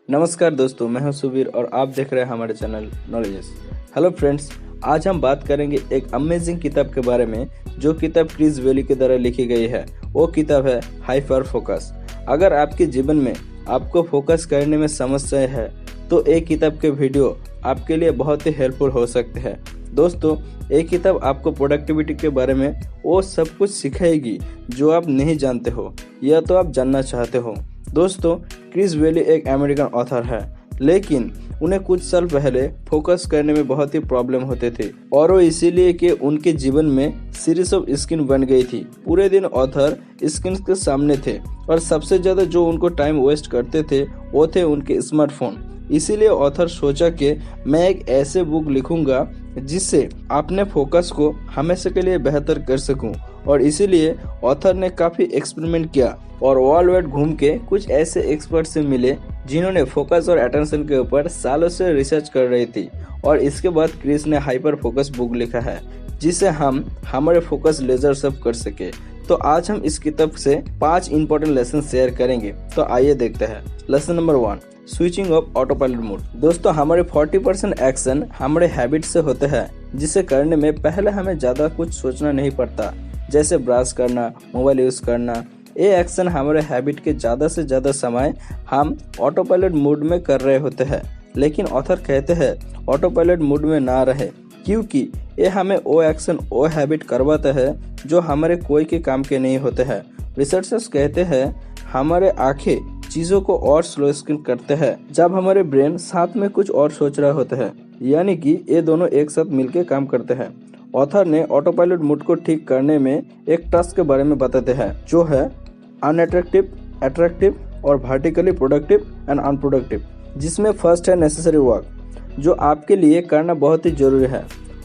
नमस्कार दोस्तों, मैं हूं सुबीर और आप देख रहे हैं हमारे चैनल नॉलेजेस। हेलो फ्रेंड्स, आज हम बात करेंगे एक अमेजिंग किताब के बारे में जो किताब क्रिस वैली के द्वारा लिखी गई है। वो किताब है हाइपर फोकस। अगर आपके जीवन में आपको फोकस करने में समस्याएं है तो एक किताब के वीडियो आपके लिए बहुत ही हेल्पफुल हो सकते हैं। दोस्तों, एक किताब आपको प्रोडक्टिविटी के बारे में वो सब कुछ सिखाएगी जो आप नहीं जानते हो या तो आप जानना चाहते हो। दोस्तों, क्रिस वैली एक अमेरिकन ऑथर है, लेकिन उन्हें कुछ साल पहले फोकस करने में बहुत ही प्रॉब्लम होते थे और वो इसीलिए कि उनके जीवन में सीरीज ऑफ स्क्रीन बन गई थी। पूरे दिन ऑथर स्क्रीन के सामने थे और सबसे ज्यादा जो उनको टाइम वेस्ट करते थे वो थे उनके स्मार्टफोन। इसीलिए ऑथर सोचा कि मैं एक ऐसे बुक लिखूंगा जिससे अपने फोकस को हमेशा के लिए बेहतर कर सकूं। और इसीलिए ऑथर ने काफी एक्सपेरिमेंट किया और वर्ल्ड वाइड घूम के कुछ ऐसे एक्सपर्ट से मिले जिन्होंने फोकस और अटेंशन के ऊपर सालों से रिसर्च कर रही थी। और इसके बाद क्रिस ने हाइपर फोकस बुक लिखा है जिससे हम हमारे फोकस लेजर सब कर सके। तो आज हम इस किताब से 5 इंपॉर्टेंट लेसन शेयर करेंगे। तो आइए देखते हैं। Lesson number 1, switching off auto pilot mode. दोस्तों, हमारे 40% एक्शन हमारे हैबिट से होते हैं, जिसे करने में पहले हमें ज्यादा कुछ सोचना नहीं पड़ता, जैसे ब्रश करना, मोबाइल यूज करना। ये एक्शन हमारे हैबिट के ज्यादा से ज्यादा समय हम ऑटो पायलट मोड में कर रहे होते हैं। लेकिन ऑथर कहते हैं ऑटो पायलट मोड में ना रहे, क्योंकि ये हमें वो एक्शन वो हैबिट करवाता है जो हमारे कोई के काम के नहीं होते हैं। रिसर्चर्स कहते हैं हमारे आंखें चीजों को और स्लो स्क्रीन करते हैं जब हमारे ब्रेन साथ में कुछ और सोच रहा होता है, यानी कि ये दोनों एक साथ मिलकर काम करते हैं। ऑथर ने ऑटो पायलट मोड को ठीक करने में एक टास्क के बारे में बताते हैं जो है अनअट्रैक्टिव, अट्रैक्टिव और वर्टिकली प्रोडक्टिव एंड अनप्रोडक्टिव। जिसमें फर्स्ट है नेसेसरी वर्क, जो आपके लिए करना बहुत ही जरूरी है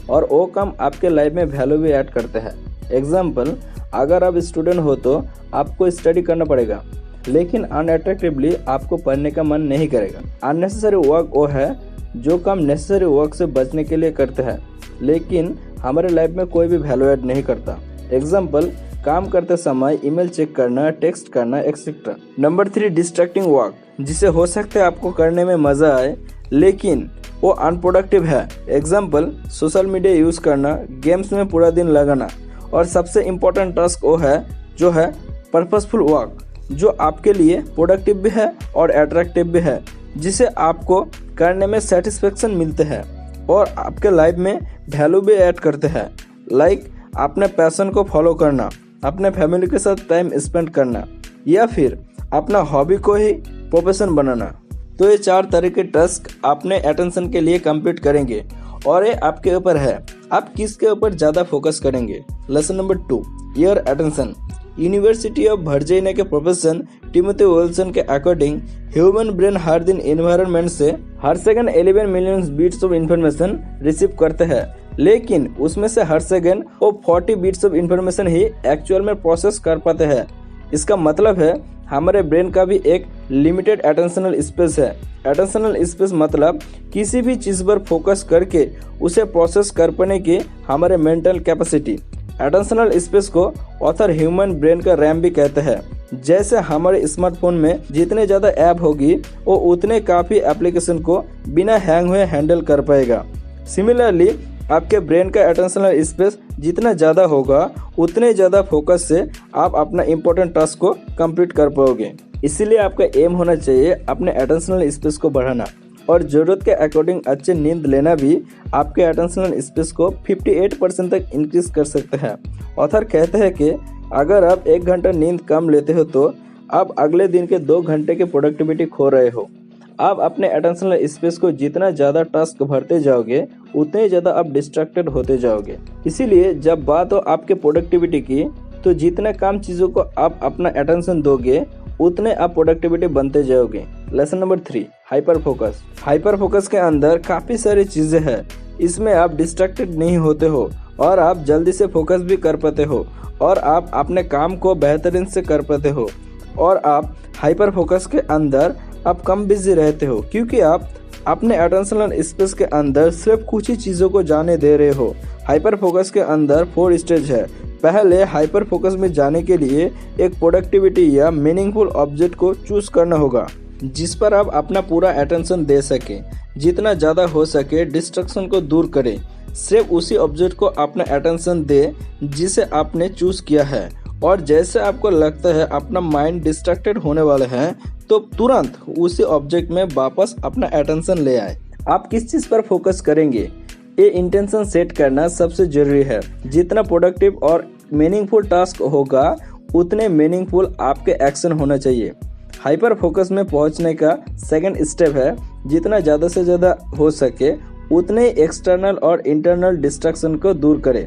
और वो काम आपके लाइफ में वैल्यू भी ऐड करते हैं। एग्जाम्पल, अगर आप स्टूडेंट हो तो आपको स्टडी करना पड़ेगा, लेकिन अनअट्रैक्टिवली आपको पढ़ने का मन नहीं करेगा। अननेसेसरी वर्क वो है जो काम नेसेसरी वर्क से बचने के लिए करते हैं, लेकिन हमारे लाइफ में कोई भी वैल्यू ऐड नहीं करता। एग्जाम्पल, काम करते समय ईमेल चेक करना, टेक्स्ट करना, एक्सेट्रा। नंबर 3, डिस्ट्रैक्टिंग वर्क, जिसे हो सकता है आपको करने में मजा आए लेकिन वो अनप्रोडक्टिव है। एग्जाम्पल, सोशल मीडिया यूज करना, गेम्स में पूरा दिन लगाना। और सबसे इम्पोर्टेंट टास्क वो है जो है पर्पसफुल वर्क, जो आपके लिए प्रोडक्टिव भी है और अट्रैक्टिव भी है, जिसे आपको करने में सेटिस्फेक्शन मिलते हैं और आपके लाइफ में वैल्यू भी ऐड करते हैं। लाइक अपने पैशन को फॉलो करना, अपने फैमिली के साथ टाइम स्पेंड करना, या फिर अपना हॉबी को ही प्रोफेशन बनाना। तो ये 4 तरह के टास्क अपने अटेंशन के लिए कंप्लीट करेंगे और ये आपके ऊपर है, आप किसके ऊपर ज्यादा फोकस करेंगे। Lesson number 2, your attention. University of Virginia के प्रोफेसर टिमोथी विल्सन के अकॉर्डिंग ह्यूमन ब्रेन हर दिन एनवायरनमेंट से हर second 11 million bits of information receive करते हैं, लेकिन उसमें से हर सेकंड वो 40 बीट्स ऑफ इंफॉर्मेशन ही एक्चुअल में प्रोसेस कर पाते हैं। इसका मतलब है हमारे ब्रेन का भी एक लिमिटेड अटेंशनल स्पेस है। अटेंशनल स्पेस मतलब किसी भी चीज पर फोकस करके उसे प्रोसेस कर पाने की हमारे मेंटल कैपेसिटी। अटेंशनल स्पेस को ऑथर ह्यूमन ब्रेन का रैम भी कहते हैं। जैसे हमारे स्मार्टफोन में जितने ज्यादा ऐप होगी वो उतने काफी एप्लीकेशन को बिना हैंग हुए हैंडल कर पाएगा। सिमिलरली आपके ब्रेन का अटेंशनल स्पेस जितना ज्यादा होगा उतने ज्यादा फोकस से आप अपना इम्पोर्टेंट टास्क को कंप्लीट कर पाओगे। इसीलिए आपका एम होना चाहिए अपने अटेंशनल स्पेस को बढ़ाना और जरूरत के अकॉर्डिंग अच्छे नींद लेना भी आपके अटेंशनल स्पेस को 58% तक इंक्रीज कर सकते हैं। ऑथर कहते हैं कि अगर आप 1 घंटा नींद कम लेते हो तो आप अगले दिन के 2 घंटे की प्रोडक्टिविटी खो रहे हो। आप अपने अटेंशनल स्पेस को जितना ज्यादा टास्क भरते जाओगे उतने ज्यादा आप डिस्ट्रैक्टेड होते जाओगे। इसीलिए जब बात हो आपके प्रोडक्टिविटी की, तो जितने काम चीजों को आप अपना अटेंशन दोगे उतने आप प्रोडक्टिविटी बनते जाओगे। Lesson number 3, hyper focus. Hyper focus के अंदर काफी सारी चीजें हैं। इसमें आप डिस्ट्रैक्टेड नहीं होते हो और आप जल्दी से फोकस भी कर पाते हो और आप अपने काम को बेहतरीन से कर पाते हो। और आप हाइपर फोकस के अंदर आप कम बिजी रहते हो, क्योंकि आप अपने अटेंशनल स्पेस के अंदर सिर्फ कुछ ही चीजों को जाने दे रहे हो। हाइपर फोकस के अंदर 4 स्टेज है। पहले हाइपर फोकस में जाने के लिए एक प्रोडक्टिविटी या मीनिंगफुल ऑब्जेक्ट को चूज करना होगा। जिस पर आप अपना पूरा अटेंशन दे सके। जितना ज़्यादा हो सके डिस्ट्रैक्शन को दूर करें। सिर्फ उसी ऑब्जेक्ट को अपना अटेंशन दे जिसे आपने चूज किया है, और जैसे आपको लगता है अपना माइंड डिस्ट्रैक्टेड होने वाला है तो तुरंत उसी ऑब्जेक्ट में वापस अपना अटेंशन ले आए। आप किस चीज़ पर फोकस करेंगे, ये इंटेंशन सेट करना सबसे जरूरी है। जितना प्रोडक्टिव और मीनिंगफुल टास्क होगा उतने मीनिंगफुल आपके एक्शन होना चाहिए। हाइपर फोकस में पहुंचने का सेकंड स्टेप है जितना ज़्यादा से ज़्यादा हो सके उतने एक्सटर्नल और इंटरनल डिस्ट्रैक्शन को दूर करें।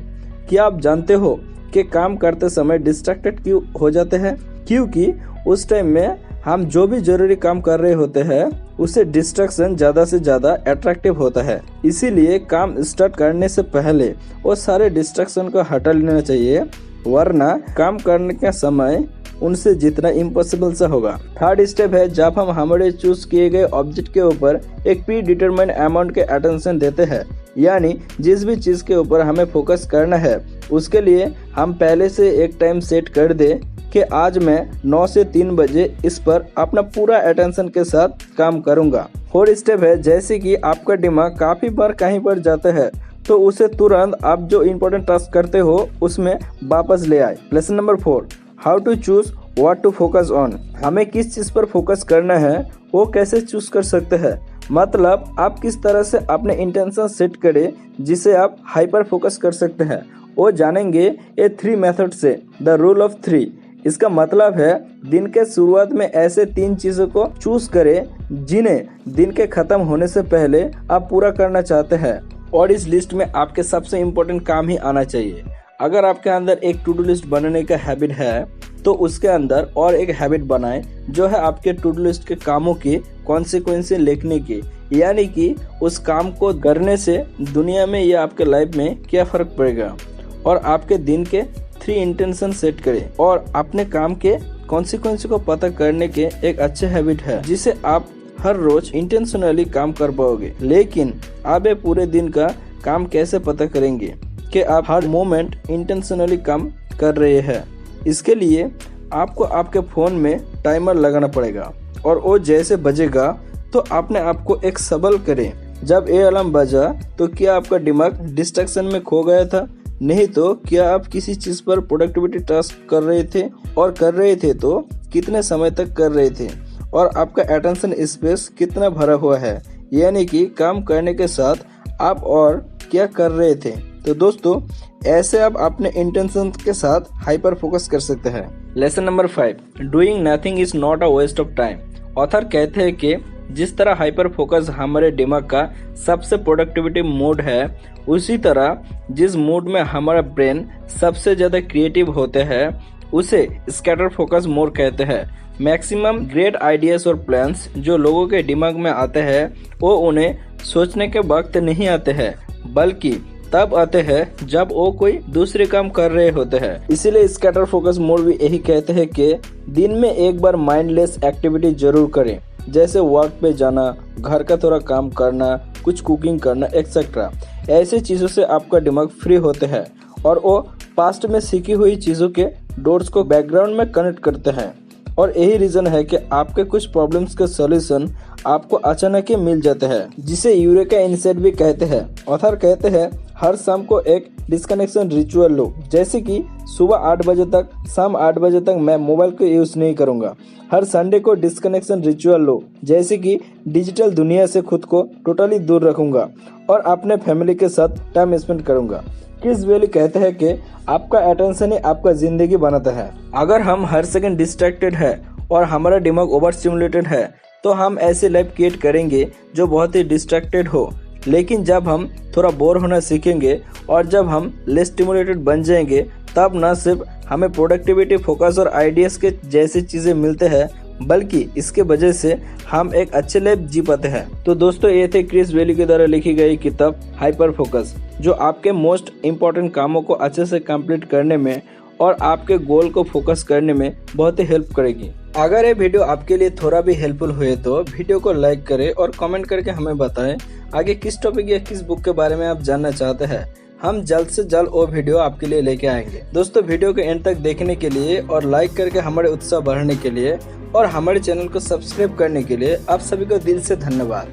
क्या आप जानते हो कि काम करते समय डिस्ट्रैक्टेड क्यों हो जाते हैं? क्योंकि उस टाइम में हम जो भी जरूरी काम कर रहे होते हैं उससे डिस्ट्रैक्शन ज़्यादा से ज़्यादा अट्रैक्टिव होता है। इसीलिए काम स्टार्ट करने से पहले वो सारे डिस्ट्रैक्शन को हटा लेना चाहिए, वरना काम करने का समय उनसे जितना इम्पॉसिबल सा होगा। थर्ड स्टेप है जब हम हमारे चूज किए गए ऑब्जेक्ट के ऊपर एक प्री डिटरमाइंड अमाउंट के अटेंशन देते हैं, यानी जिस भी चीज़ के ऊपर हमें फोकस करना है उसके लिए हम पहले से एक टाइम सेट कर दे कि आज मैं 9 से 3 बजे इस पर अपना पूरा अटेंशन के साथ काम करूंगा। फोर्थ स्टेप है जैसे कि आपका दिमाग काफ़ी बार कहीं पर जाता है तो उसे तुरंत आप जो इम्पोर्टेंट टास्क करते हो उसमें वापस ले आए। Lesson number 4, how to choose what to focus on. हमें किस चीज़ पर फोकस करना है वो कैसे चूज कर सकते हैं, मतलब आप किस तरह से अपने इंटेंशन सेट करें जिसे आप हाइपर फोकस कर सकते हैं, वो जानेंगे ये 3 मेथड से। द रूल ऑफ 3, इसका मतलब है दिन के शुरुआत में ऐसे 3 चीज़ों को चूज करें जिन्हें दिन के खत्म होने से पहले आप पूरा करना चाहते हैं, और इस लिस्ट में आपके सबसे इम्पोर्टेंट काम ही आना चाहिए। अगर आपके अंदर एक टू डू लिस्ट बनाने का हैबिट है तो उसके अंदर और एक हैबिट बनाएं जो है आपके टू डू लिस्ट के कामों की कॉन्सिक्वेंसेस लिखने की, यानी कि उस काम को करने से दुनिया में या आपके लाइफ में क्या फ़र्क पड़ेगा। और आपके दिन के 3 इंटेंशन सेट करें और अपने काम के कॉन्सिक्वेंस को पता करने के एक अच्छे हैबिट है जिसे आप हर रोज इंटेंशनली काम कर पाओगे। लेकिन आप ये पूरे दिन का काम कैसे पता करेंगे कि आप हर मोमेंट इंटेंशनली काम कर रहे हैं? इसके लिए आपको आपके फ़ोन में टाइमर लगाना पड़ेगा, और वो जैसे बजेगा तो अपने आप को एक सबल करें। जब ये अलार्म बजा तो क्या आपका दिमाग डिस्ट्रैक्शन में खो गया था? नहीं तो क्या आप किसी चीज़ पर प्रोडक्टिविटी टास्क कर रहे थे, और कर रहे थे तो कितने समय तक कर रहे थे, और आपका अटेंशन स्पेस कितना भरा हुआ है, यानी कि काम करने के साथ आप और क्या कर रहे थे। तो दोस्तों ऐसे आप अपने इंटेंशन के साथ हाइपर फोकस कर सकते हैं। Lesson number 5, doing nothing is not a waste of time. Author कहते हैं कि जिस तरह हाइपर फोकस हमारे दिमाग का सबसे प्रोडक्टिविटी मोड है, उसी तरह जिस मोड में हमारा ब्रेन सबसे ज़्यादा क्रिएटिव होते हैं उसे स्कैटर फोकस मोड कहते हैं। मैक्सिमम ग्रेट आइडियाज और प्लान्स जो लोगों के दिमाग में आते हैं वो उन्हें सोचने के वक्त नहीं आते हैं, बल्कि तब आते हैं जब वो कोई दूसरे काम कर रहे होते हैं। इसीलिए स्कैटर फोकस मोड भी यही कहते हैं कि दिन में एक बार माइंडलेस एक्टिविटी जरूर करें, जैसे वर्क पे जाना, घर का थोड़ा काम करना, कुछ कुकिंग करना एक्सेट्रा। ऐसे चीज़ों से आपका दिमाग फ्री होते हैं और वो पास्ट में सीखी हुई चीज़ों के डॉट्स को बैकग्राउंड में कनेक्ट करते हैं। और यही रीज़न है कि आपके कुछ प्रॉब्लम्स के सॉल्यूशन आपको अचानक ही मिल जाते हैं, जिसे यूरेका इनसाइट भी कहते हैं। ऑथर कहते हैं हर शाम को एक डिस्कनेक्शन रिचुअल लो, जैसे कि सुबह 8 बजे तक, शाम 8 बजे तक मैं मोबाइल को यूज़ नहीं करूंगा। हर संडे को डिस्कनेक्शन रिचुअल लो, जैसे कि डिजिटल दुनिया से खुद को टोटली दूर रखूंगा और अपने फैमिली के साथ टाइम स्पेंड करूंगा। क्रिस वैली कहते हैं कि आपका अटेंशन ही आपका जिंदगी बनाता है। अगर हम हर सेकंड डिस्ट्रैक्टेड है और हमारा दिमाग ओवर स्टिमुलेटेड है तो हम ऐसी लाइफ क्रिएट करेंगे जो बहुत ही डिस्ट्रैक्टेड हो। लेकिन जब हम थोड़ा बोर होना सीखेंगे और जब हम लेस स्टिमुलेटेड बन जाएंगे, तब न सिर्फ हमें प्रोडक्टिविटी, फोकस और आइडियाज़ के जैसी चीज़ें मिलते हैं, बल्कि इसके वजह से हम एक अच्छे लाइफ जी पाते हैं। तो दोस्तों ये थे क्रिस वैली के द्वारा लिखी गई किताब हाइपर फोकस, जो आपके मोस्ट इम्पॉर्टेंट कामों को अच्छे से कंप्लीट करने में और आपके गोल को फोकस करने में बहुत ही हेल्प करेगी। अगर ये वीडियो आपके लिए थोड़ा भी हेल्पफुल हुए तो वीडियो को लाइक करें और कमेंट करके हमें बताएं आगे किस टॉपिक या किस बुक के बारे में आप जानना चाहते हैं। हम जल्द से जल्द वो वीडियो आपके लिए लेके आएंगे। दोस्तों वीडियो के एंड तक देखने के लिए और लाइक करके हमारे उत्साह बढ़ाने के लिए और हमारे चैनल को सब्सक्राइब करने के लिए आप सभी को दिल से धन्यवाद।